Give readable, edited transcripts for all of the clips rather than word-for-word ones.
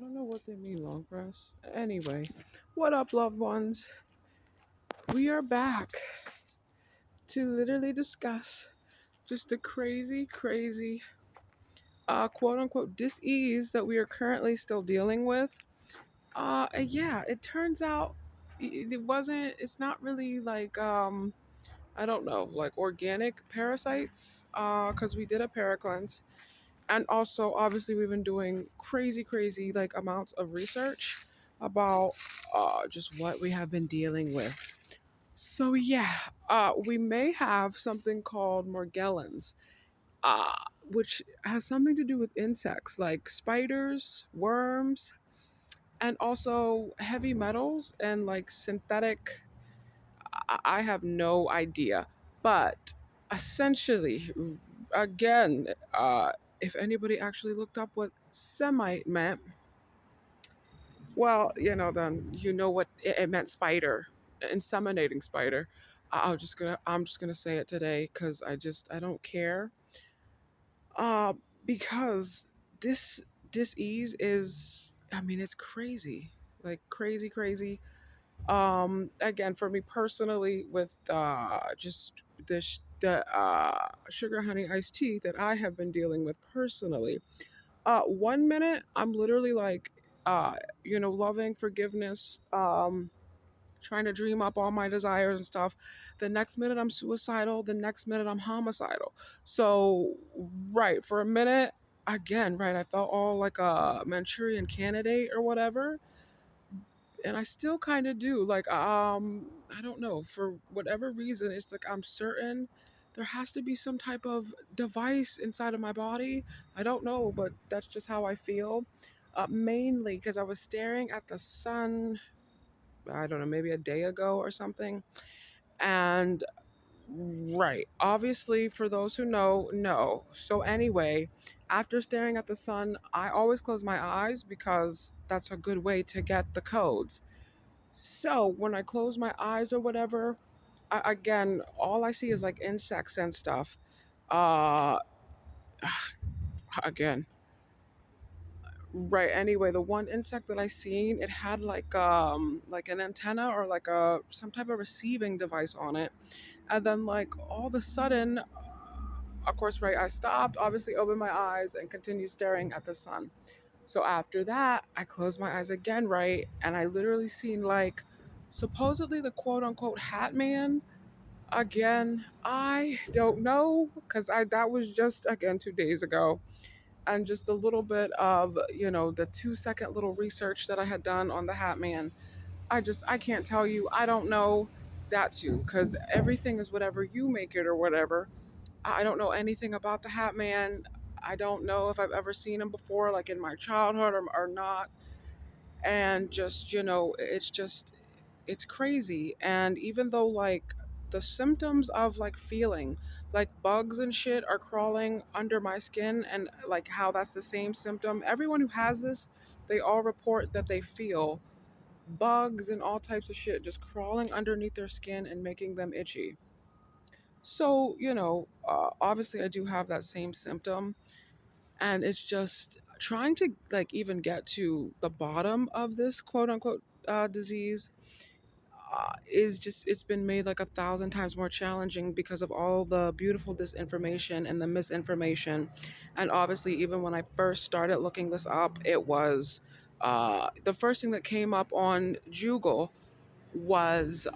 don't know what they mean, long press. Anyway, what up, loved ones? We are back to literally discuss just the crazy, crazy, quote unquote, dis-ease that we are currently still dealing with. And yeah, it turns out it wasn't, it's not really like, I don't know, like organic parasites, because we did a paracleanse. And also, obviously, we've been doing crazy, crazy like amounts of research about just what we have been dealing with. So yeah, we may have something called Morgellons, uh, which has something to do with insects like spiders, worms, and also heavy metals and like synthetic. I have no idea, but essentially, again, if anybody actually looked up what Semite meant, well, then you know what it meant: spider, inseminating spider. I'm just gonna say it today because I don't care. Uh, because this disease is, I mean, it's crazy, like crazy, crazy. Again, for me personally, with just the sugar honey iced tea that I have been dealing with personally. 1 minute I'm literally like, loving forgiveness, trying to dream up all my desires and stuff. The next minute I'm suicidal. The next minute I'm homicidal. So, right, for a minute, again, right, I felt all like a Manchurian candidate or whatever. And I still kind of do. Like, I don't know, for whatever reason, it's like I'm certain there has to be some type of device inside of my body. I don't know, but that's just how I feel. Mainly because I was staring at the sun, I don't know, maybe a day ago or something. And right, obviously, for those who know, no. So, anyway, after staring at the sun, I always close my eyes because that's a good way to get the codes. So when I close my eyes or whatever, again, all I see is like insects and stuff. Uh, again, right. Anyway, the one insect that I seen, it had like an antenna or like a some type of receiving device on it, and then like all of a sudden, of course, right, I stopped, obviously opened my eyes and continued staring at the sun. So after that, I closed my eyes again, right, and I literally seen like supposedly the quote unquote hat man. Again, I don't know because I that was just again 2 days ago, and just a little bit of the 2 second little research that I had done on the Hat Man. I can't tell you. I don't know that too because everything is whatever you make it or whatever. I don't know anything about the Hat Man. I don't know if I've ever seen him before, like in my childhood or not. And just it's crazy. And even though like the symptoms of like feeling like bugs and shit are crawling under my skin, and like how that's the same symptom, everyone who has this, they all report that they feel bugs and all types of shit just crawling underneath their skin and making them itchy. So obviously I do have that same symptom, and it's just trying to like even get to the bottom of this quote unquote disease is just, it's been made like 1,000 times more challenging because of all the beautiful disinformation and the misinformation. And obviously, even when I first started looking this up, it was the first thing that came up on Google was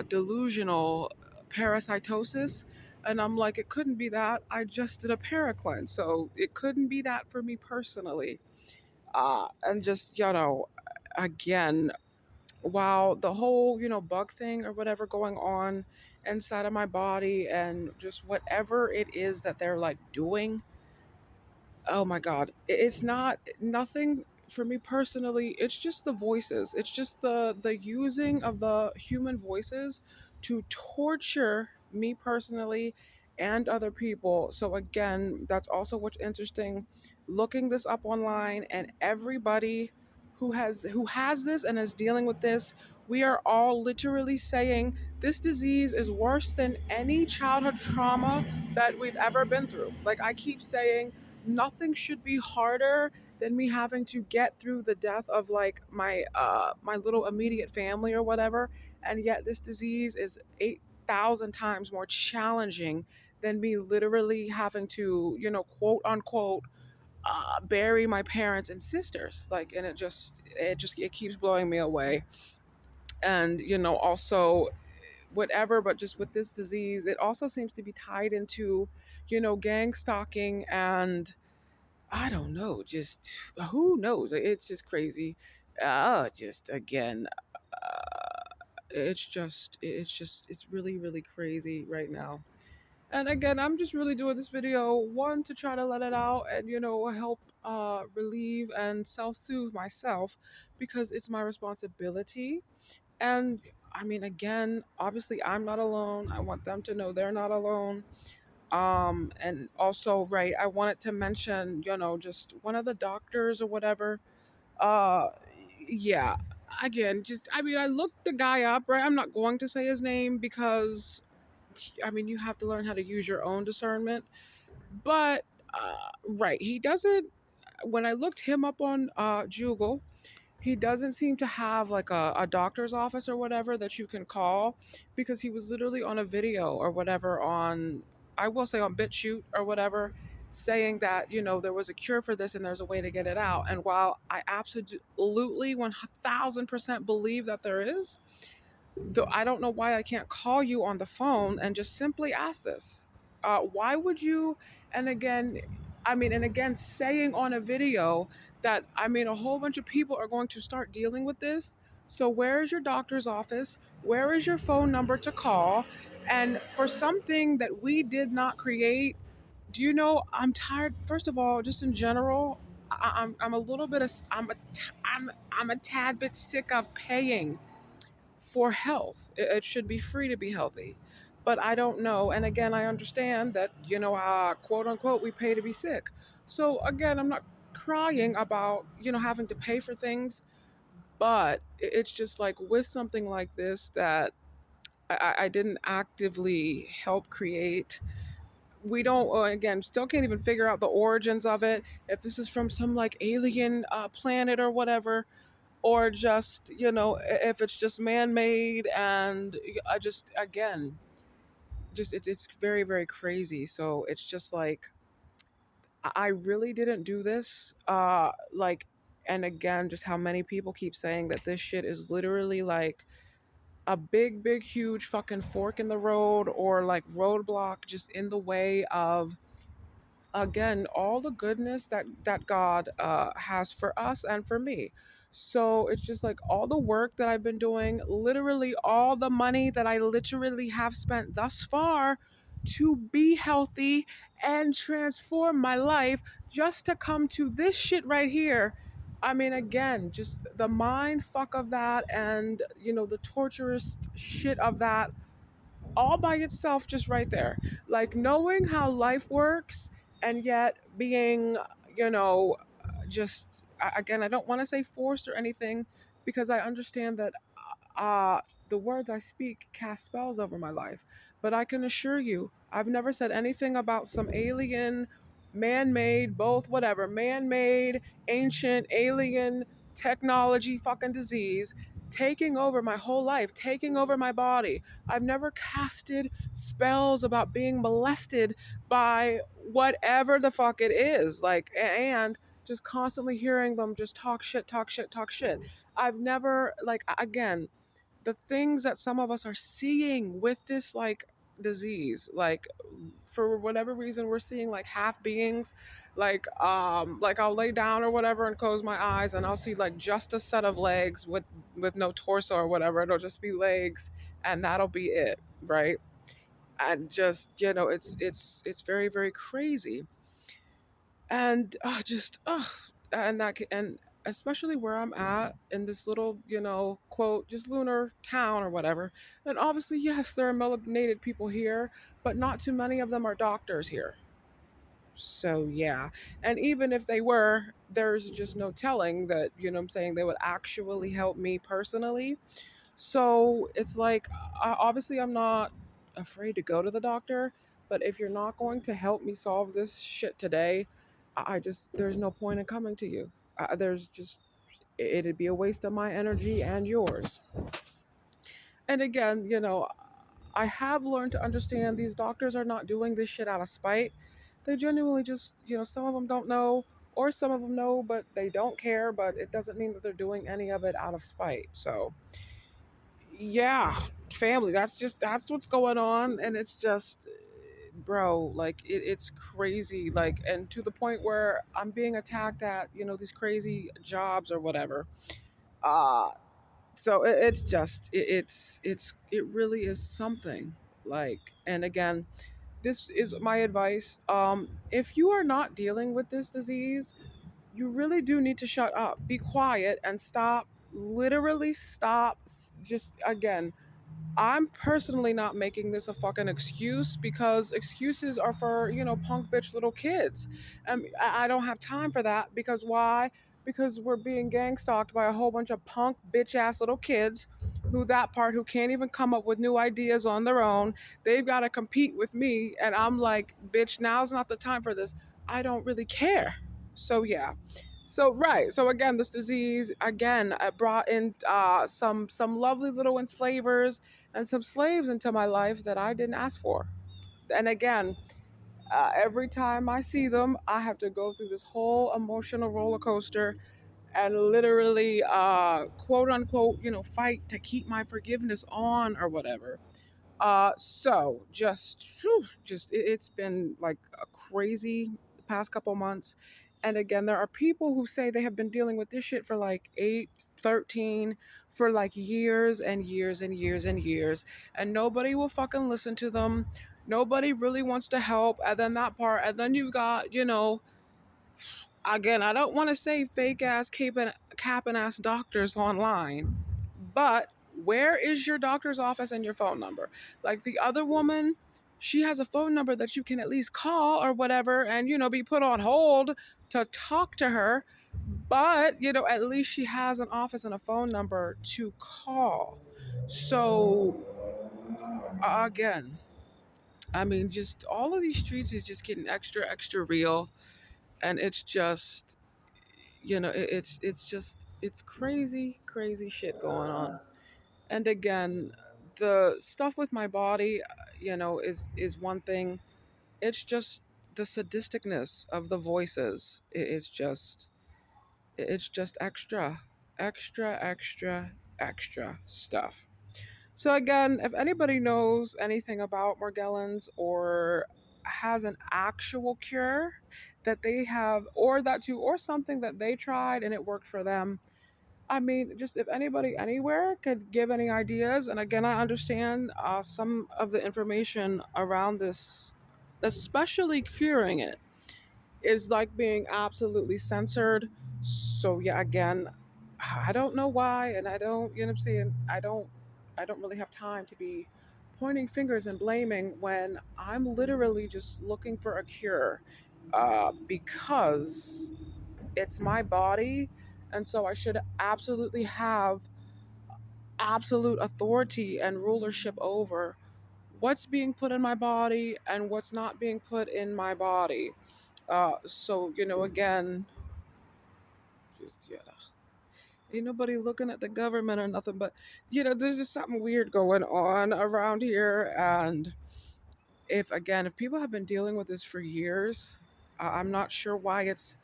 delusional parasitosis. And I'm like, it couldn't be that. I just did a paracleanse. So it couldn't be that for me personally. And just, again, while the whole, bug thing or whatever going on inside of my body and just whatever it is that they're like doing, oh my God, it's not nothing for me personally. It's just the voices. It's just the using of the human voices to torture me personally and other people. So again, that's also what's interesting. Looking this up online, and everybody who has this and is dealing with this, we are all literally saying this disease is worse than any childhood trauma that we've ever been through. Like I keep saying, nothing should be harder than me having to get through the death of like my little immediate family or whatever, and yet this disease is 8,000 times more challenging than me literally having to, quote unquote, bury my parents and sisters. Like, and it keeps blowing me away. And also whatever, but just with this disease, it also seems to be tied into, gang stalking, and I don't know, just who knows? It's just crazy. Just again, it's really, really crazy right now. And again, I'm just really doing this video, one, to try to let it out and, help relieve and self-soothe myself, because it's my responsibility. And I mean, again, obviously I'm not alone. I want them to know they're not alone. And also, right, I wanted to mention, just one of the doctors or whatever. Uh yeah. Again, just I mean, I looked the guy up, right? I'm not going to say his name because I mean, you have to learn how to use your own discernment. But right, he doesn't, when I looked him up on Google, he doesn't seem to have like a doctor's office or whatever that you can call, because he was literally on a video or whatever on, I will say, on BitChute or whatever, saying that, there was a cure for this and there's a way to get it out. And while I absolutely 1000% believe that there is, though I don't know why I can't call you on the phone and just simply ask this. Why would you? And again, I mean, and again, saying on a video that, I mean, a whole bunch of people are going to start dealing with this. So, where is your doctor's office? Where is your phone number to call? And for something that we did not create, do you know? I'm tired. First of all, just in general, I'm a little bit of I'm a tad bit sick of paying for health. It should be free to be healthy. But I don't know. And again, I understand that, quote unquote, we pay to be sick. So again, I'm not crying about, having to pay for things, but it's just like with something like this that I didn't actively help create. We don't, again, still can't even figure out the origins of it. If this is from some like alien planet or whatever, or just, if it's just man-made. And I just, again, just it's very, very crazy. So it's just like I really didn't do this, like, and again, just how many people keep saying that this shit is literally like a big, big, huge fucking fork in the road, or like roadblock just in the way of, again, all the goodness that God has for us and for me. So it's just like all the work that I've been doing, literally all the money that I literally have spent thus far to be healthy and transform my life, just to come to this shit right here. I mean, again, just the mind fuck of that, and the torturous shit of that, all by itself, just right there. Like knowing how life works, and yet being, you know, just, again, I don't want to say forced or anything, because I understand that uh, the words I speak cast spells over my life. But I can assure you, I've never said anything about some alien, man made, both, whatever, man made, ancient, alien, technology, fucking disease taking over my whole life, taking over my body. I've never casted spells about being molested by whatever the fuck it is. Like, and just constantly hearing them just talk shit, talk shit, talk shit. I've never, like, again, the things that some of us are seeing with this like disease, like for whatever reason we're seeing like half beings, like I'll lay down or whatever and close my eyes and I'll see like just a set of legs with no torso or whatever. It'll just be legs, and that'll be it, right? And just, it's very, very crazy. And just and and especially where I'm at in this little, quote, just lunar town or whatever. And obviously, yes, there are melanated people here, but not too many of them are doctors here. So yeah. And even if they were, there's just no telling that, I'm saying, they would actually help me personally. So it's like, obviously, I'm not afraid to go to the doctor, but if you're not going to help me solve this shit today, I just, there's no point in coming to you. There's just, it'd be a waste of my energy and yours. And again, I have learned to understand these doctors are not doing this shit out of spite. They genuinely just, some of them don't know, or some of them know, but they don't care, but it doesn't mean that they're doing any of it out of spite. So, yeah, family, that's what's going on. And it's just, bro, like, it's crazy. Like, and to the point where I'm being attacked at, these crazy jobs or whatever. Uh, so it's just it really is something, like. And again, this is my advice. If you are not dealing with this disease, you really do need to shut up, be quiet, and stop, literally stop. Just again, I'm personally not making this a fucking excuse, because excuses are for, punk bitch little kids. I don't have time for that, because why? Because we're being gang stalked by a whole bunch of punk bitch ass little kids who can't even come up with new ideas on their own. They've got to compete with me. And I'm like, bitch, now's not the time for this. I don't really care. So, yeah. So right. So again, this disease again brought in some lovely little enslavers and some slaves into my life that I didn't ask for. And again, every time I see them, I have to go through this whole emotional roller coaster and literally, quote unquote, fight to keep my forgiveness on or whatever. So just, whew, just it's been like a crazy past couple months. And again, there are people who say they have been dealing with this shit for like 8, 13, for like years and years and years and years, and nobody will fucking listen to them. Nobody really wants to help. And then that part, and then you've got, again, I don't want to say fake ass capping ass doctors online, but where is your doctor's office and your phone number? Like the other woman, she has a phone number that you can at least call or whatever, and be put on hold to talk to her. But at least she has an office and a phone number to call. So again, I mean, just all of these streets is just getting extra extra real. And it's just, it's just, it's crazy crazy shit going on. And again, the stuff with my body, is one thing. It's just the sadisticness of the voices. It's just extra extra extra extra stuff. So again, if anybody knows anything about Morgellons, or has an actual cure that they have, or that too, or something that they tried and it worked for them, I mean, just if anybody anywhere could give any ideas. And again, I understand some of the information around this, especially curing it, is like being absolutely censored. So yeah, again, I don't know why, and I don't, you know what I'm saying? I don't really have time to be pointing fingers and blaming when I'm literally just looking for a cure, because it's my body, and so I should absolutely have absolute authority and rulership over what's being put in my body and what's not being put in my body. So again, just ain't nobody looking at the government or nothing, but there's just something weird going on around here. And if people have been dealing with this for years, I'm not sure why it's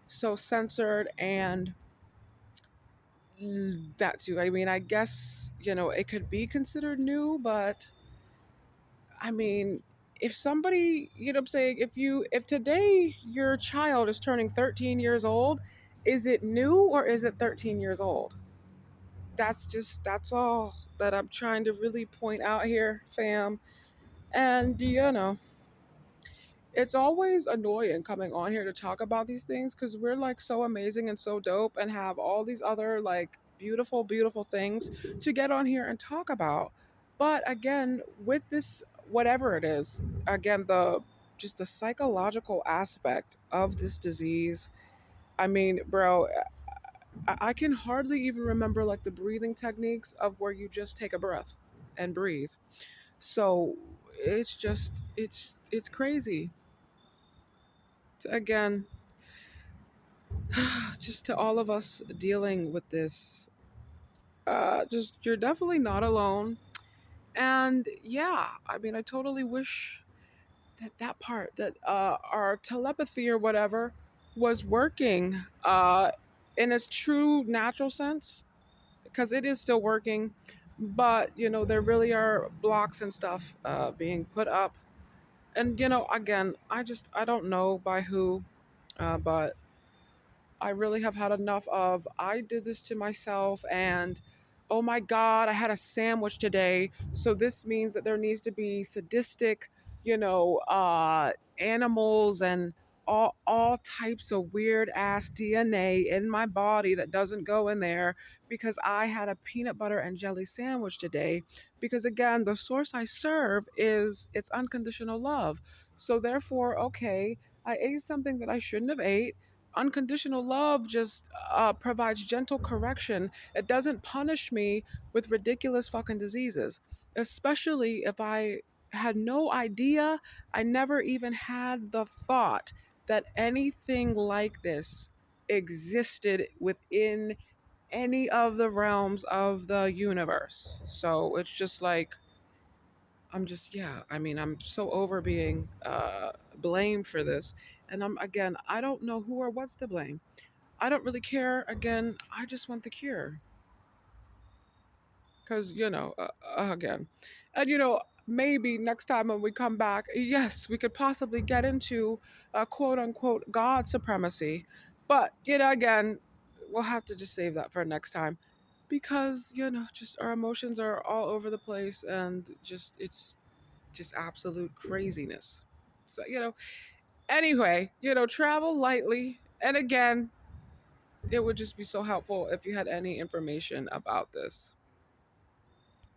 so censored. And that too, I mean, I guess it could be considered new, but I mean, if somebody, what I'm saying, if today your child is turning 13 years old, is it new or is it 13 years old? That's all that I'm trying to really point out here, fam. And it's always annoying coming on here to talk about these things, because we're like so amazing and so dope and have all these other like beautiful beautiful things to get on here and talk about. But again, with this, whatever it is, again, the psychological aspect of this disease, I mean, bro, I can hardly even remember like the breathing techniques of where you just take a breath and breathe. So it's just it's crazy. Again, just to all of us dealing with this, just you're definitely not alone. And yeah, I mean, I totally wish that part that our telepathy or whatever was working in a true natural sense, because it is still working. But there really are blocks and stuff being put up. And again, I don't know by who, but I really have had enough of I did this to myself. And oh my god, I had a sandwich today, so this means that there needs to be sadistic, animals and all types of weird ass DNA in my body that doesn't go in there because I had a peanut butter and jelly sandwich today. Because again, the source I serve is it's unconditional love. So therefore, okay, I ate something that I shouldn't have ate. Unconditional love just provides gentle correction. It doesn't punish me with ridiculous fucking diseases, especially if I had no idea. I never even had the thought that anything like this existed within any of the realms of the universe. So it's just like, I'm just, yeah, I mean, I'm so over being blamed for this. And again, I don't know who or what's to blame. I don't really care. Again, I just want the cure. Because, again, and, maybe next time when we come back, yes, we could possibly get into quote unquote God supremacy. But, again, we'll have to just save that for next time. Because, just our emotions are all over the place and it's just absolute craziness. So, anyway, travel lightly. And again, it would just be so helpful if you had any information about this.